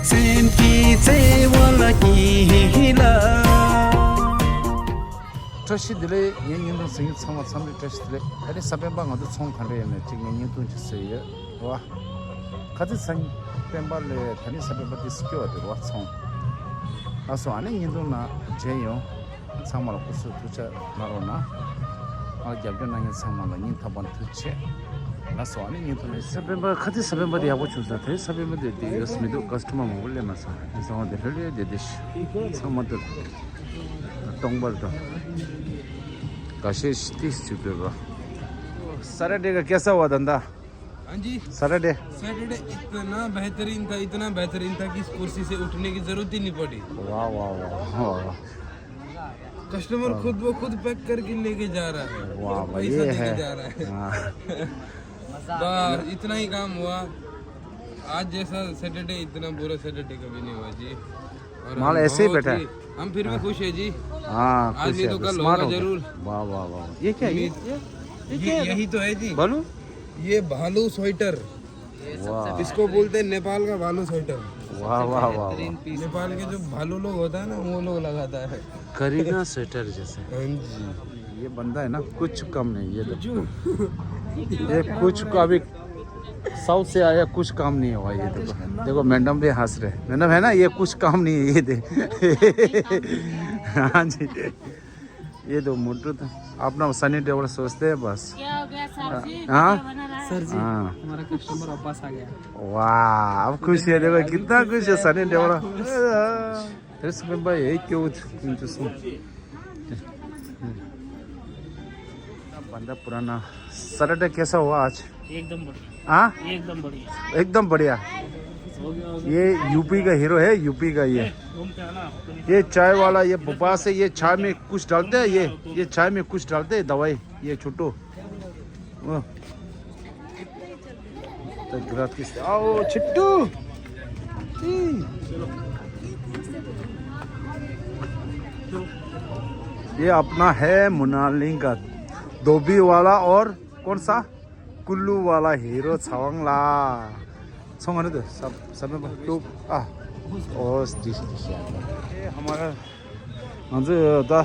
Tashi dile yin dong sing sama samri tashi dile hari sabemba ngadu chong khande ne ching yin tu chse ye wa khati sang pemba le thani sabemba diskyo de wa chong aso ane yin dong na jeyo samala kusu tucha narona al jabde na yin samala yin taban tuche aso ane yin dong sabemba khati sabemba de yabo chusa thai sabemba de yosmido customer mo bolle masa so de hele de dish samad टोंगबल तो कशिश 30 रुपए का Saturday का कैसा हुआ धंधा? हाँ जी Saturday इतना बेहतरीन था कि इस कुर्सी से उठने की जरूरत ही नहीं पड़ी। वाह वाह वाह कस्टमर खुद पैक करके लेके जा रहा है। वाह भाई पैसा ये है देके जा रहा है। बस इतना ही काम हुआ आज जैसा सैटरडे, इतना बुरा सैटरडे कभी नहीं हुआ जी। और माल ऐसे ही बैठा है, हम फिर भी खुश है जी। हाँ आज नहीं तो कल होगा जरूर। वाह वाह वाह ये क्या है? यही तो है जी बालू, ये भालू स्वेटर, वाह इसको बोलते हैं नेपाल का भालू स्वेटर। वाह वाह वाह नेपाल के जो भालू लोग होता है ना वो लोग लगाता है। करीना स्वेटर जैसे हाँ जी ये बंदा है ना कुछ कम नहीं ये ये कुछ का भी साउथ से आया कुछ काम नहीं हुआ ये देखो मैडम भी हंस रहे मैडम है ना ये कुछ काम नहीं है ये दे हाँ जी ये दो मोटू तो अपना सनी टेबल सोचते हैं बस क्या हो गया सर जी? हाँ सर जी हाँ हमारा कस्टमर वापस आ गया। वाह अब खुश है देखो कितना खुश है सनी टेबल तेरे से भाई यही क्यों सुन बंदा पुराना सैटरडे कैसा हुआ आज? एकदम बढ़िया, हाँ एकदम बढ़िया। एकदम बढ़िया। ये यूपी का हीरो है, यूपी का ये घूमते हैं ना ये चाय वाला ये भोपाल से ये चाय में कुछ डालते हैं ये चाय में कुछ डालते हैं दवाई ये छोटू तो ग्राtis आओ छिट्टू ये अपना है मुनालिंग का धोबी वाला और कौन सा कुल्लू वाला हीरो छावंगला सोंगने दो सब में तो ये हमारा दा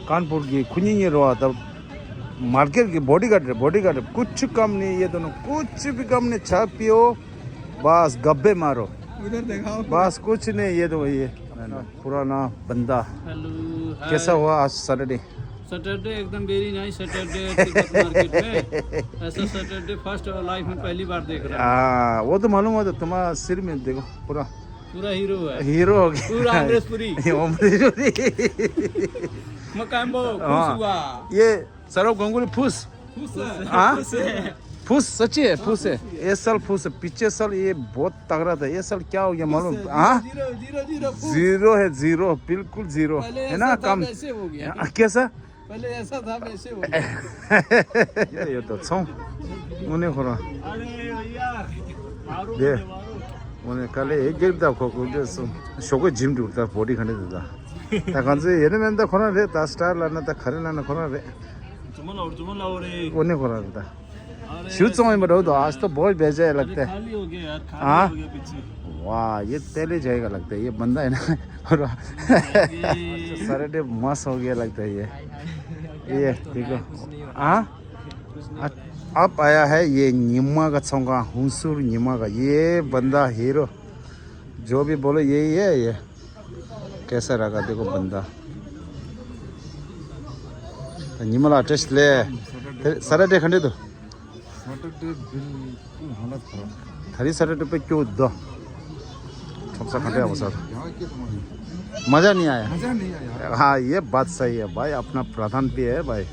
कानपुर की खुनी रोआ था मार्केट की बॉडीगार्ड कुछ कम नहीं ये दोनों कुछ भी कम नहीं चाय पियो बस गब्बे मारो उधर दिखाओ बस कुछ नहीं ये तो ये पुराना बंदा। कैसा हुआ आज सैटरडे? सैटरडे एकदम वेरी नाइस सैटरडे मार्केट में। ऐसा सैटरडे फर्स्ट लाइफ में पहली बार देख रहा हाँ वो तो मालूम है तुम्हारा सिर में देखो पूरा हीरो है, हीरो हो गया पूरा अमरीशपुरी मकाम्बो खुश हुआ। ये सौरभ गांगुली फूस हाँ फूस सच्ची है फूस है ये साल फूस है पीछे साल ये बहुत तगड़ा था ये साल क्या हो गया मालूम? हाँ जीरो है जीरो बिल्कुल जीरो है ना कम हो गया कैसा पहले ऐसा था वैसे हो गया। ये तो छौ उन्हें खोरा दे उन्हें कल एक गिरता खोको जो शोको जिम टूटता बॉडी खंडे देता ताकन से ये में तो खोना रे ता स्टार लाना ता खरे लाना खोना रे उन्हें खोरा देता शूट समय में रहो तो आज तो बहुत बेजा है लगता है। खाली हो गया यार, हाँ खाली हो गया पीछे। वाह ये तेले जाएगा लगता है ये बंदा है ना सैटरडे मस्त हो गया लगता है ये देखो हाँ अब आया है ये निम्मा का चौंगा हुंसूर निम्मा का ये बंदा हीरो जो भी बोलो यही है ये कैसा रहा देखो बंदा निमला टेस्ट ले सैटरडे खंडे दो थारी सैटरडे पे क्यों दो सबसे खंडे हो सर मजा नहीं आया हाँ ये बात सही है भाई अपना प्रधान भी है भाई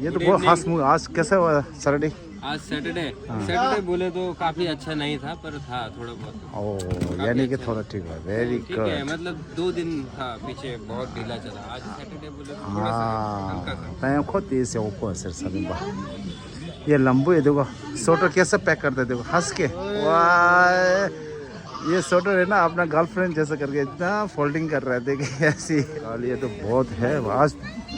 ये तो बहुत खास मूवी आज कैसा हुआ सैटरडे? आज सैटरडे बोले तो काफी अच्छा नहीं था पर था थोड़ा बहुत। ओ यानी कि थोड़ा ठीक है वेरी ठीक गुड। है मतलब 2 दिन था पीछे बहुत ढीला चला आज सैटरडे बोले तो थोड़ा सा हल्का सा। मैं खुद इसे ऊपर सर सभी ये लंबू है देखो स्वेटर कैसे पैक करते देखो हंस के वाह ये स्वेटर है ना अपना गर्लफ्रेंड जैसा करके इतना फोल्डिंग कर रहा है देखिए ऐसी और ये तो बहुत है आज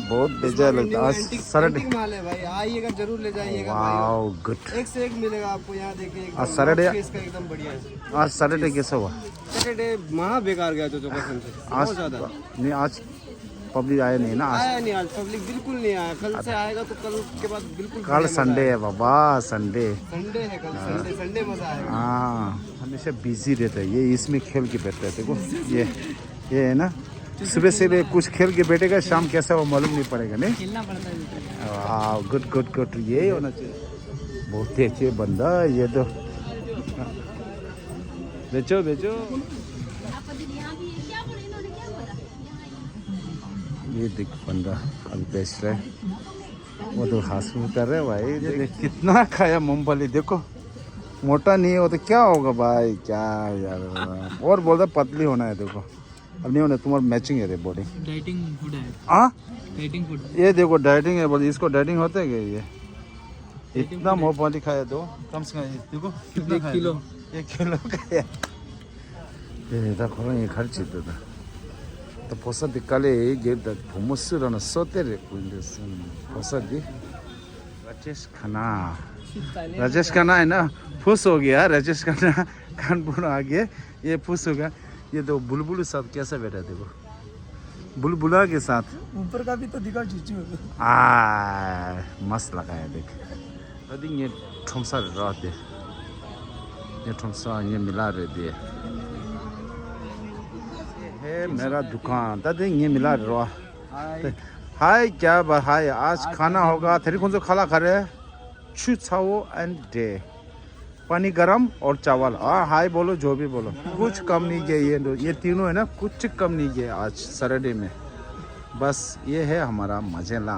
बहुत बेजा लगता है आज सैटरडे। माल है भाई, आइएगा जरूर ले जाइएगा वाओ गुड। भाई, एक से एक मिलेगा आपको यहाँ। देखिए आज सैटरडे, इसका एकदम बढ़िया है। आज सैटरडे कैसा हुआ? सैटरडे महा बेकार गया तो कसम से, आज बहुत ज्यादा नहीं, आज पब्लिक आया नहीं ना आज। आया नहीं, आज पब्लिक बिल्कुल नहीं आया। कल से आएगा तो कल के बाद बिल्कुल कल संडे है बाबा, संडे संडे है कल, संडे मजा आएगा। हाँ हमेशा बिजी रहता है ये, इसमें खेल के बैठता है। देखो ये है ना, सुबह से कुछ खेल के बैठेगा, शाम कैसा वो मालूम नहीं पड़ेगा। नहीं खेलना पड़ता है। वाह गुड गुड गुड, यही होना चाहिए। बहुत ही अच्छे बंदा ये तो। बेचो बेचो। ये देख बंदा अभी बेच रहा है, वो तो हासिल कर रहे भाई। देख कितना खाया मूंगफली, देखो मोटा नहीं हो तो क्या होगा भाई, क्या यार। और बोल रहा पतली होना है, देखो अब नहीं होना, तुम्हारा मैचिंग है रे बॉडी। डाइटिंग फूड है। हाँ डाइटिंग फूड। ये देखो डाइटिंग है बोल, इसको डाइटिंग होता है क्या? ये इतना मूंगफली खाया तो कम से कम देखो कितना खाया, 1 किलो खाया। ये देखो ये खर्च था तो पो사디 깔에 이게 보모스라는 소테를 보인데선 पो사디 राजेश खन्ना है ना, फुस हो गया राजेश खन्ना, कानपुर आ गया, ये फुस होगा। ये तो बुलबुल साथ कैसा बैठा देखो, बुलबुला के साथ ऊपर का भी तो दिखा चुचू। मस्त लगा है देख। अभी ये ठुमसा रहते, ये ठुमसा ये मिला रहती है मेरा दुकान। दादी ये मिला रहा। हाय क्या बात, हाय आज खाना होगा तेरी कौन सा खाना खा रहे? छुछाओ एंड डे, पानी गरम और चावल। हाय बोलो, जो भी बोलो, कुछ कम नहीं किया। ये तीनों है ना, कुछ कम नहीं किया आज सैटरडे में। बस ये है हमारा मजेला,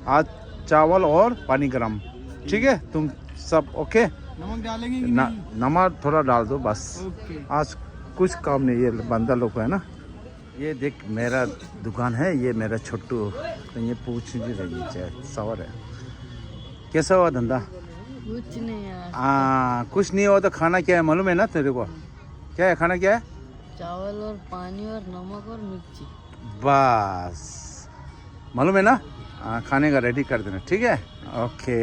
आज चावल और पानी गरम। ठीक है तुम सब ओके? नमक डालेंगे कि नमक थोड़ा डाल दो बस। आज कुछ काम नहीं, ये बंदा लोग है ना। ये देख मेरा दुकान है, ये मेरा छोटू, तो ये पूछ नहीं रही चाहे सवार है। कैसा हुआ धंधा? कुछ नहीं यार। कुछ नहीं हुआ तो खाना क्या है मालूम है ना तेरे को? क्या है खाना, क्या है? चावल और पानी और नमक और मिर्ची। बस मालूम है ना? खाने का रेडी कर देना, ठीक है? ओके।